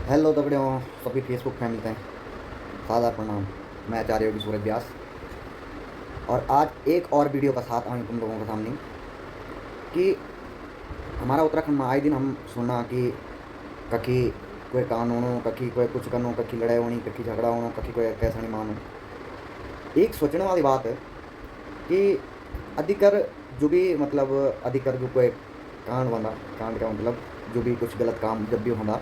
Hello दगड़ियों, सभी Facebook family हैं। सादर प्रणाम। मैं आचार्य योगी सूरज व्यास और आज एक और वीडियो का साथ आऊँ तुम लोगों के सामने कि हमारा उत्तराखंड में आए दिन हम सुना कि कखी कोई कानून हो, कखी कोई कुछ कनो, कखी लड़ाई होनी, कखी झगड़ा होना, कखी कोई कैसा नहीं मानो। एक सोचने वाली बात है कि अधिकर जो भी मतलब अधिकर जो कोई कांड बंदा, कांड का मतलब जो भी कुछ गलत काम जब भी होता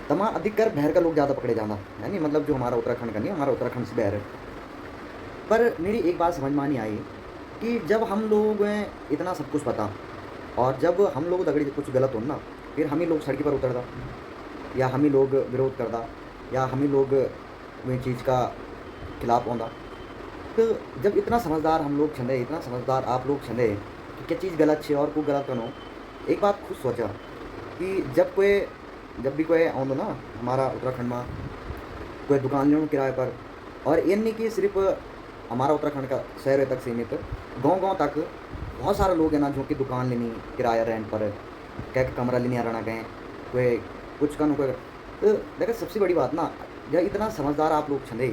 तमा अधिकतर बाहर का लोग ज़्यादा पकड़े जाना है नहीं, मतलब जो हमारा उत्तराखंड का नहीं, हमारा उत्तराखंड से बाहर है। पर मेरी एक बात समझ में नहीं आई कि जब हम लोग इतना सब कुछ पता और जब हम लोग दगड़ी कुछ गलत हो ना, फिर हम ही लोग सड़क पर उतरदा या हम ही लोग विरोध करदा या हम ही लोग वही चीज़ का खिलाफ होंदा। तो जब इतना समझदार हम लोग छंदे, इतना समझदार आप लोग छंदे कि क्या चीज़ गलत है और को गलत करो, एक बात खुद सोचा कि जब भी कोई आंदो ना हमारा उत्तराखंड में कोई दुकान लेना किराए पर, और ये नहीं कि सिर्फ हमारा उत्तराखंड का शहर तक सीमित, गांव-गांव तक बहुत सारे लोग हैं ना जो कि दुकान लेनी किराया रेंट पर, क्या कमरा लेने रहना गए, कोई कुछ का कोई। तो देखो सबसे बड़ी बात ना, जब इतना समझदार आप लोग छंदे,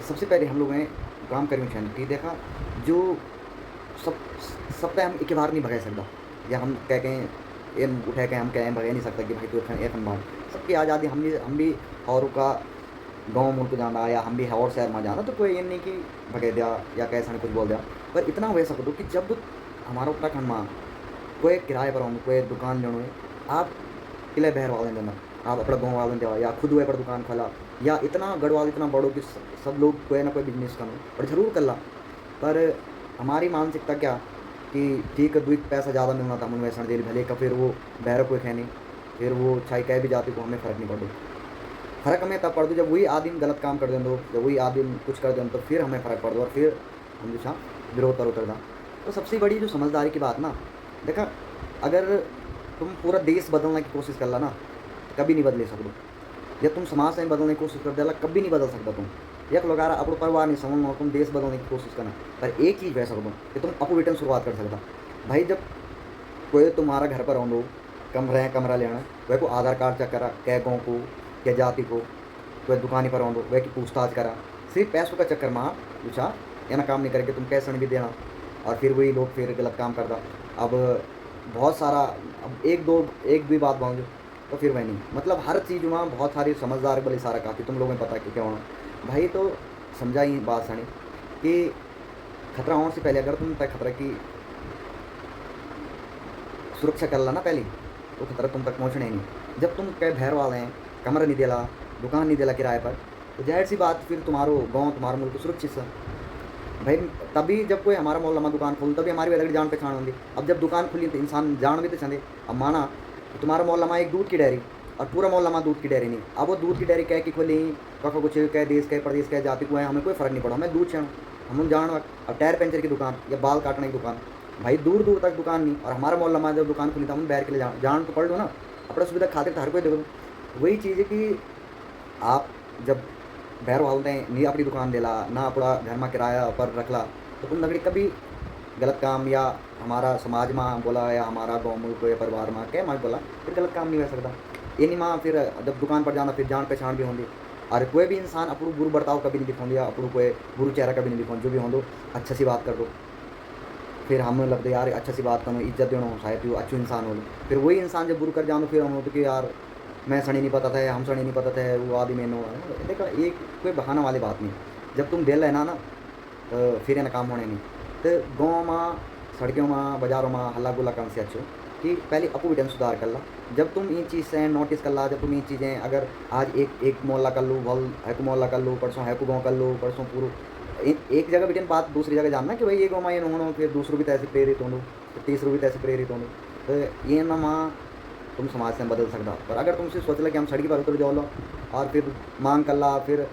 सबसे पहले हम लोग हैं काम करें छन कि देखा जो सब सब पे हम एक बार नहीं भगा सकता, या हम कह के ये उठा के हम कहें भगा नहीं सकता कि भाई तू एखन बार सबकी आज़ादी। हम भी और का गाँव मुल्क जाना या हम भी और शहर में जाना, तो कोई ये नहीं कि भगे दिया या कैसा नहीं कुछ बोल दिया। पर इतना हो सकता कि जब हमारा उत्तराखंड में कोई किराए पर आऊँ, कोई दुकान लेना है, आप किले बहर वाले देना, आप अपना गाँव वाले देवा या खुद वह पर दुकान खोला, या इतना गढ़वाल इतना बड़ो कि सब लोग कोई ना कोई बिजनेस करो और ज़रूर कर ला। पर हमारी मानसिकता क्या कि ठीक है, 2 पैसा ज़्यादा मिलना था, मन वैसा जेल भले का, फिर वो बहर कोई है नहीं, फिर वो चाहे कह भी जाती को हमें फ़र्क नहीं पड़ो। फ़र्क हमें तब पड़ दो जब वही आदमी गलत काम कर दें दो, जब वही आदमी कुछ कर दें तो फिर हमें फ़र्क पड़ दो और फिर हम जो विरोध पर उतर दा। तो सबसे बड़ी जो समझदारी की बात ना, देखा अगर तुम पूरा देश बदलने की कोशिश कर ला ना, कभी नहीं बदले सकते। जब तुम समाज से बदलने की कोशिश कर देला, कभी नहीं बदल सकता तुम। एक लोग अपना परिवार नहीं समझना और तुम देश बदलने की कोशिश करना। पर एक चीज़ वह सकता कि तुम अपू रिटर्न शुरुआत कर सकता। भाई जब कोई तुम्हारा घर पर आंदो कमरा लेना, वह को आधार कार्ड चेक करा, कै गाँव को क्या जाति को, कोई दुकानी पर आंदो वह की पूछताछ करा। सिर्फ पैसों का चक्कर में पूछा या ना काम नहीं करके तुम कैसे भी देना, और फिर वही लोग फिर गलत काम करता। अब बहुत सारा, अब एक भी बात मांगो तो फिर वह नहीं, मतलब हर चीज़ में बहुत सारी समझदार बल सारा काफ़ी तुम लोगों को पता कि क्या होना। भाई तो समझा ही बात सनी कि खतरा होने से पहले अगर तुम तक खतरा की सुरक्षा कर ला ना पहले, तो खतरा तुम तक पहुँचना ही नहीं। जब तुम कई भैर वाले हैं, कमरा नहीं दिला, दुकान नहीं दिला किराए पर, तो जाहिर सी बात फिर तुम्हारो गाँव तुम्हारा मुल्क सुरक्षित सा। भाई तभी जब कोई हमारा मोहल्ला में दुकान खोल, तभी हमारी अलग जान पहचान होंगी। अब जब दुकान खुली तो इंसान जान भी तो चंदे। अब माना तो तुम्हारा मोहल्ला में एक दूध की डेयरी और पूरा मोहल्ला में दूध की डेयरी नहीं, अब वो दूध की डेयरी कह की खोली, कखो कुछ कह देश कह प्रदेश कह जाति को है, हमें कोई फ़र्क नहीं पड़ा, हमें दूध छेण हम जान। अब टायर पंचर की दुकान या बाल काटने की दुकान, भाई दूर दूर तक दुकान नहीं, और हमारा मोहल्ला में जब दुकान खुली था हम बैर के लिए जान तो पड़ लो ना, अपना सुविधा खातिर तो हर कोई देखो। वही चीज़ है कि आप जब बैर वालते हैं नहीं अपनी दुकान दिला ना अपना घर में किराया पर रखला, तो तुम लगड़ी कभी गलत काम या हमारा समाज में बोला या हमारा गाँव मुल्क या परिवार में क्या मैं बोला फिर गलत काम नहीं हो सकता। ये नहीं माँ फिर जब दुकान पर जाना फिर जान पहचान भी होंगी, और कोई भी इंसान अपना बुरु बर्ताव कभी नहीं दिखाऊँ या अपना कोई बुरु चेहरा कभी नहीं दिखाऊँ, जो भी हों दो अच्छा सी बात कर दो। फिर हमें लगता है यार अच्छा सी बात करो, इज्जत देना शायद तू अच्छो इंसान हो। फिर वही इंसान जब बुरु कर जानो फिर हम होते कि यार मैं सड़ी नहीं पता था, हम सड़ी नहीं पता था, वो आदि मैंने देखा, ये कोई बहाना वाली बात नहीं। जब तुम दिल है ना तो फिर ना काम होने नहीं। तो गाँव में सड़कों में बाज़ारों में हल्ला गुल्ला करने से अच्छो कि पहले अपू विटन सुधार कर ला। जब तुम इन चीज़ से नोटिस कर ला, जब तुम ये चीज़ें अगर आज एक मोहल्ला कर लो, भल है को मोहल्ला कर लो, परसों है को गाँव कर लो, परसों पूरा एक जगह बिटन बात दूसरी जगह जानना कि भाई ये गाँव में ये होना, फिर दूसरों भी तैसे प्रेरित हों, फिर तीसरों भी तैसे प्रेरित हों। तो ये ना माँ तुम समाज से बदल सकता। पर अगर तुमसे सोच ला कि हम सड़क पर उतर जाओ लो और फिर मांग कर ला, फिर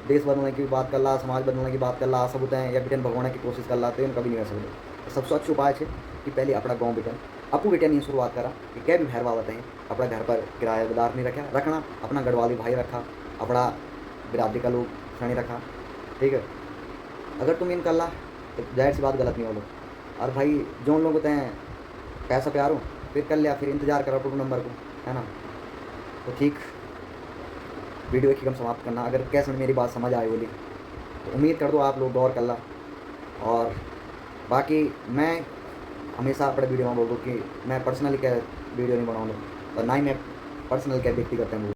देश बदलने की बात कर ला, समाज बदलने की बात कर ला, सब होते हैं या बिटन भगवाने की कोशिश कर ला, तो कभी नहीं हो सकते। सबसे अच्छा उपाय है कि पहले अपना गाँव बिटन अपू बेटे नहीं शुरुआत करा कि क्या भी भैरवा होते हैं, अपना घर पर किराएदार नहीं रखना, अपना गढ़वाली भाई रखा, अपना बिरादरी का लोग सनी रखा। ठीक है, अगर तुम इन कर ला तो जाहिर सी बात गलत नहीं हो लो। और भाई जो लोग होते हैं पैसा प्यार हो फिर कर लिया, फिर इंतज़ार करो टू नंबर को, है ना। तो ठीक वीडियो एक ही कम समाप्त करना। अगर कैसे मेरी बात समझ आए बोली तो उम्मीद कर दो आप लोग गौर कर ला। और बाकी मैं हमेशा अपने वीडियो में बोल दूँ कि मैं पर्सनली क्या वीडियो नहीं बनाऊँगा और ना ही मैं पर्सनल क्या व्यक्तिगत है।